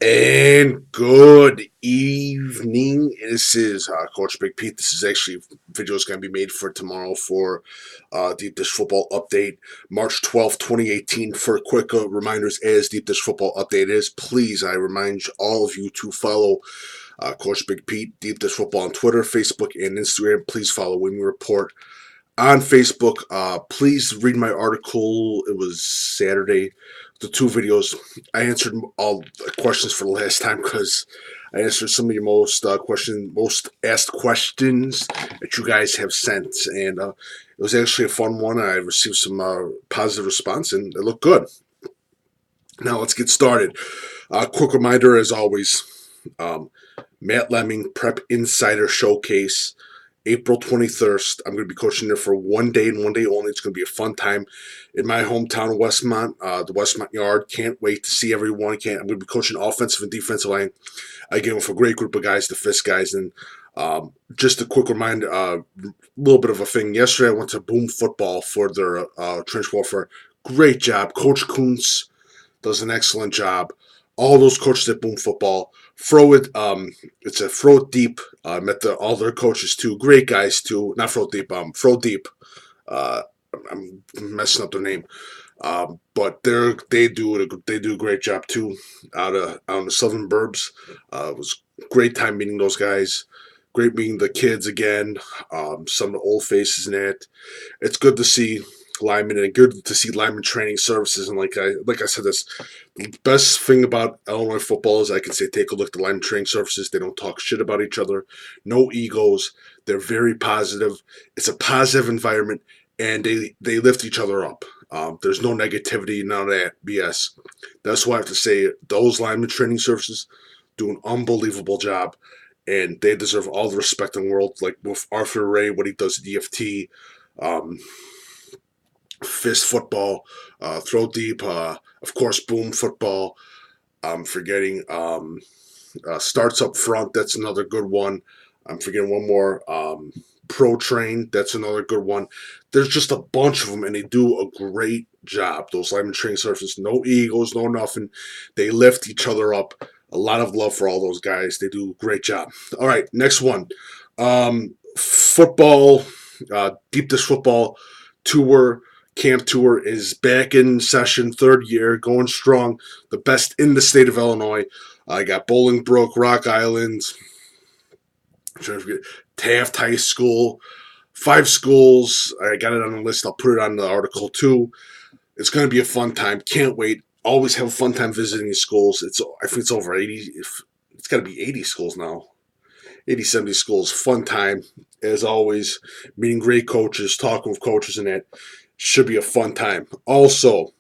And good evening. This is Coach Big Pete. This is actually video is going to be made for tomorrow for Deep Dish Football Update, March 12th, 2018. For quick reminders, as Deep Dish Football Update is, please, I remind all of you to follow Coach Big Pete, Deep Dish Football on Twitter, Facebook, and Instagram. Please follow Wing Report on Facebook. Please read my article. It was Saturday. The two videos. I answered all the questions for the last time because I answered some of your most asked questions that you guys have sent, and it was actually a fun one. I received some positive response, and it looked good. Now let's get started. Quick reminder, as always, Matt Lemming Prep Insider Showcase. April 21st. I'm going to be coaching there for 1 day and 1 day only. It's going to be a fun time in my hometown of Westmont, the Westmont Yard. Can't wait to see everyone. I'm going to be coaching offensive and defensive line. Again, with a great group of guys, the Fist guys. And just a quick reminder, a little bit of a thing. Yesterday, I went to Boom Football for their trench warfare. Great job. Coach Kuntz does an excellent job. All those coaches at Boom Football. Throw it. It's a Throw It Deep. Met all their coaches too. Great guys too. Not Throw It Deep. Throw Deep. I'm messing up their name. But they do a great job too. Out on the Southern Burbs. It was a great time meeting those guys. Great meeting the kids again. Some of the old faces in it. It's good to see linemen and good to see lineman training services. And like I said, this the best thing about Illinois football is I can say take a look at the lineman training services. They don't talk shit about each other. No egos. They're very positive. It's a positive environment, and they lift each other up. There's no negativity, none of that BS. That's why I have to say those lineman training services do an unbelievable job, and they deserve all the respect in the world. Like with Arthur Ray, what he does at DFT, Fist Football, Throw Deep, of course, Boom Football. I'm forgetting Starts Up Front. That's another good one. I'm forgetting one more. Pro Train. That's another good one. There's just a bunch of them, and they do a great job. Those lineman training services, no egos, no nothing. They lift each other up. A lot of love for all those guys. They do a great job. All right, next one. Football, Deep Dish Football Tour. Camp Tour is back in session, third year, going strong. The best in the state of Illinois. I got Bolingbrook, Rock Island, Taft High School, 5 schools. I got it on the list. I'll put it on the article too. It's going to be a fun time. Can't wait. Always have a fun time visiting these schools. I think it's over 80. It's got to be 80 schools now. 80, 70 schools. Fun time. As always, meeting great coaches, talking with coaches, and that should be a fun time. Also,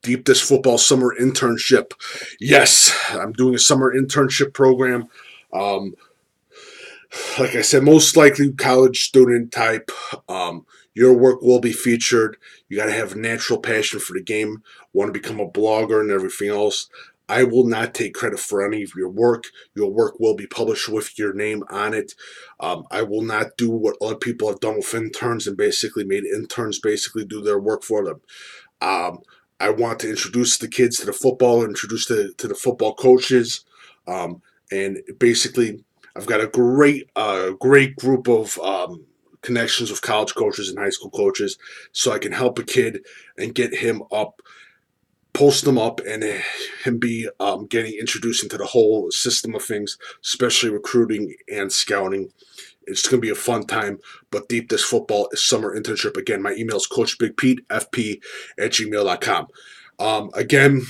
Deep Dish Football Summer Internship. Yes, I'm doing a summer internship program. Like I said, most likely college student type. Your work will be featured. You got to have a natural passion for the game, want to become a blogger and everything else. I will not take credit for any of your work. Your work will be published with your name on it. I will not do what other people have done with interns and basically made interns basically do their work for them. I want to introduce the kids to the football, introduce to the football coaches, and basically I've got a great group of connections with college coaches and high school coaches, so I can help a kid and get him up, post them up, and him be getting introduced into the whole system of things, especially recruiting and scouting. It's going to be a fun time. But Deep Dish Football is summer internship. Again, my email is coachbigpeteddf@gmail.com. Again,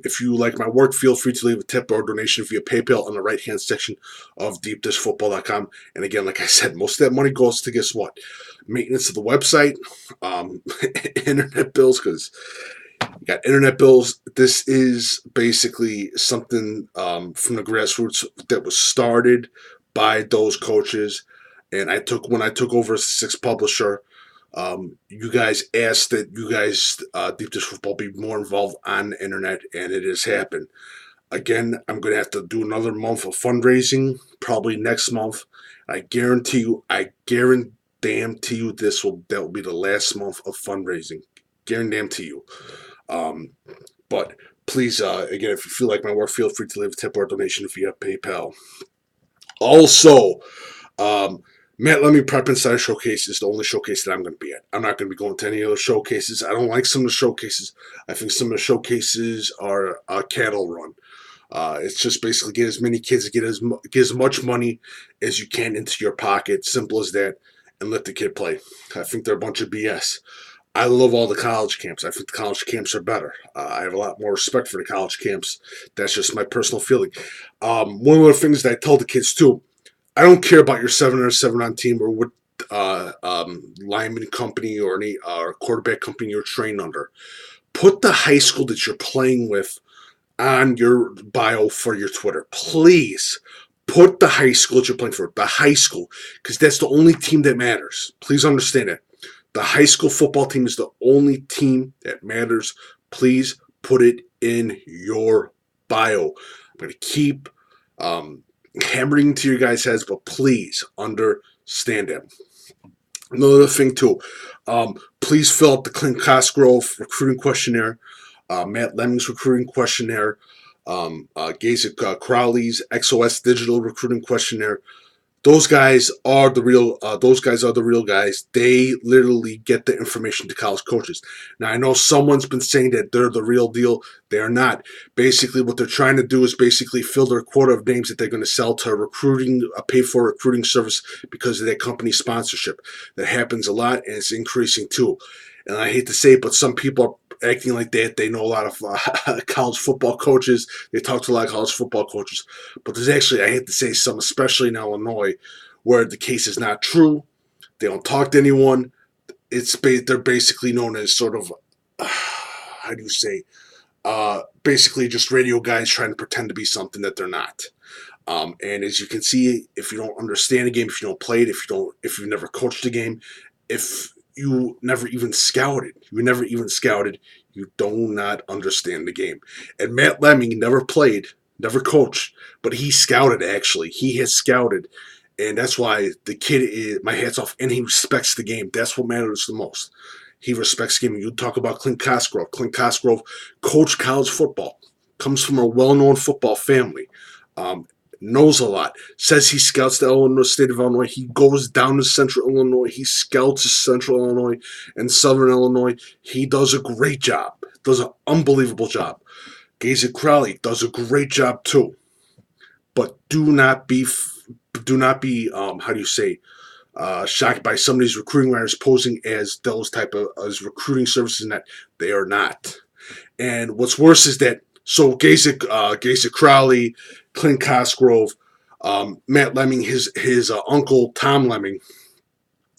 if you like my work, feel free to leave a tip or donation via PayPal on the right-hand section of deepdishfootball.com. And again, like I said, most of that money goes to, guess what? Maintenance of the website, internet bills, because you got internet bills. This is basically something from the grassroots that was started by those coaches. And when I took over as sixth publisher, you guys asked that you guys, Deep Dish Football, be more involved on the internet, and it has happened. Again, I'm going to have to do another month of fundraising, probably next month. I guarantee you, that will be the last month of fundraising. Guarantee you. But Please, again, if you feel like my work, feel free to leave a tip or a donation via PayPal. Also, um, Matt Lemming Prep Insider Showcase is the only showcase that I'm going to be at. I'm not going to be going to any other showcases. I don't like some of the showcases. I think some of the showcases are a cattle run. It's just basically get as many kids, get as much money as you can into your pocket. Simple as that, and let the kid play. I think they're a bunch of BS. I love all the college camps. I think the college camps are better. I have a lot more respect for the college camps. That's just my personal feeling. One of the things that I tell the kids too, I don't care about your 7 on team or what lineman company or any quarterback company you're trained under. Put the high school that you're playing with on your bio for your Twitter. Please put the high school that you're playing for. The high school, because that's the only team that matters. Please understand it. The high school football team is the only team that matters. Please put it in your bio. I'm going to keep hammering to your guys' heads, but please understand it. Another thing, too, please fill out the Clint Cosgrove recruiting questionnaire, Matt Lemming's recruiting questionnaire, Gaze Crowley's XOS digital recruiting questionnaire. Those guys are the real. Those guys are the real guys. They literally get the information to college coaches. Now I know someone's been saying that they're the real deal. They are not. Basically, what they're trying to do is basically fill their quota of names that they're going to sell to a pay-for recruiting service because of their company sponsorship. That happens a lot, and it's increasing too. And I hate to say it, but some people are acting like that. They know a lot of college football coaches. They talk to a lot of college football coaches. But there's actually, I hate to say some, especially in Illinois, where the case is not true. They don't talk to anyone. They're basically known as sort of, how do you say, basically just radio guys trying to pretend to be something that they're not. And as you can see, if you don't understand a game, if you don't play it, if you've never coached a game, if you never even scouted, you do not understand the game. And Matt Lemming never played, never coached, but he scouted actually. He has scouted. And that's why the kid is, my hat's off, and he respects the game. That's what matters the most. He respects the game. You talk about Clint Cosgrove. Clint Cosgrove coached college football, comes from a well-known football family. Knows a lot. Says he scouts the Illinois state of Illinois. He goes down to Central Illinois. He scouts Central Illinois and Southern Illinois. He does a great job. Does an unbelievable job. Gaze Crowley does a great job too. But do not be shocked by some of these recruiting writers posing as those type of as recruiting services, and that they are not. And what's worse is that Gaze Crowley, Clint Cosgrove, Matt Lemming, his uncle Tom Lemming.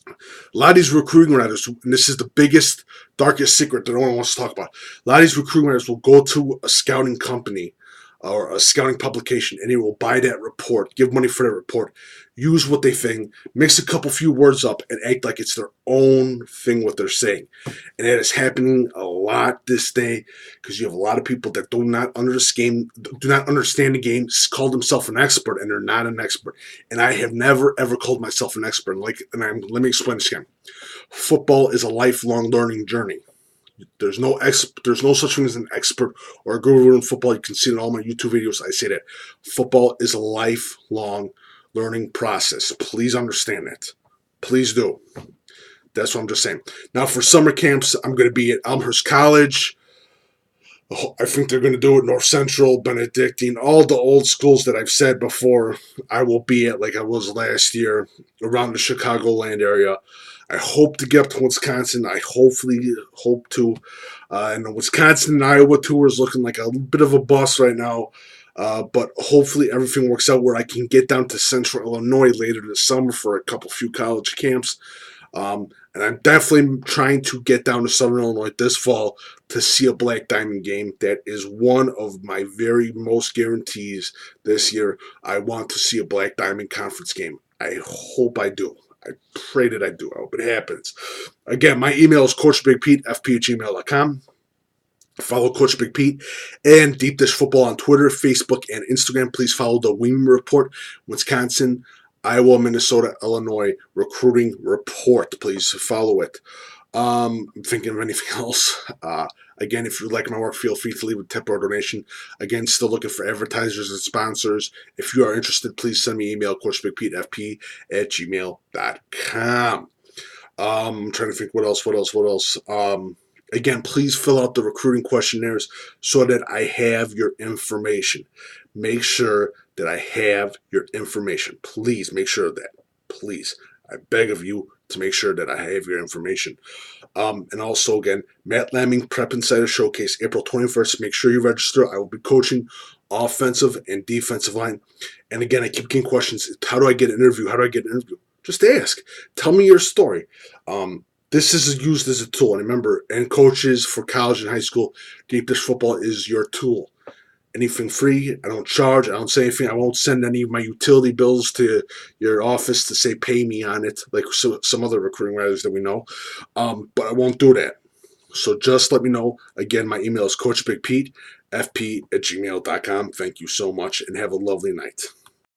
A lot of these recruiting writers, and this is the biggest, darkest secret that no one wants to talk about. A lot of these recruiting writers will go to a scouting company or a scouting publication, and they will buy that report, give money for that report, use what they think, mix a few words up, and act like it's their own thing what they're saying. And that is happening a lot this day because you have a lot of people that do not understand the game, call themselves an expert, and they're not an expert. And I have never ever called myself an expert. Let me explain this again. Football is a lifelong learning journey. There's no such thing as an expert or a guru in football. You can see it in all my YouTube videos. I say that football is a lifelong learning process. Please understand that. Please do. That's what I'm just saying. Now for summer camps, I'm going to be at Elmhurst College. I think they're going to do it North Central, Benedictine, all the old schools that I've said before. I will be at like I was last year around the Chicagoland area. I hope to get up to Wisconsin. I hope to. And the Wisconsin and Iowa tour is looking like a bit of a bust right now. But hopefully everything works out where I can get down to Central Illinois later this summer for a few college camps. And I'm definitely trying to get down to Southern Illinois this fall to see a Black Diamond game. That is one of my very most guarantees this year. I want to see a Black Diamond conference game. I hope I do. I pray that I do. I hope it happens. Again, my email is coachbigpeteddf@gmail.com. Follow Coach Big Pete and Deep Dish Football on Twitter, Facebook, and Instagram. Please follow the Weeman Report, Wisconsin, Iowa, Minnesota, Illinois recruiting report. Please follow it. I'm thinking of anything else. Again, if you like my work, feel free to leave a tip or donation. Again, still looking for advertisers and sponsors. If you are interested, please send me an email, coachbigpeteddf@gmail.com. I'm trying to think what else. Again, please fill out the recruiting questionnaires so that I have your information. Make sure that I have your information. Please make sure of that. Please. I beg of you to make sure that I have your information. And also, again, Matt Lemming Prep Insider Showcase, April 21st. Make sure you register. I will be coaching offensive and defensive line. And again, I keep getting questions. How do I get an interview? How do I get an interview? Just ask. Tell me your story. This is used as a tool. And remember, and coaches for college and high school, deep dish football is your tool. Anything free. I don't charge. I don't say anything. I won't send any of my utility bills to your office to say pay me on it, like some other recruiting writers that we know. But I won't do that. So just let me know. Again, my email is coachbigpete, fp@gmail.com. Thank you so much and have a lovely night.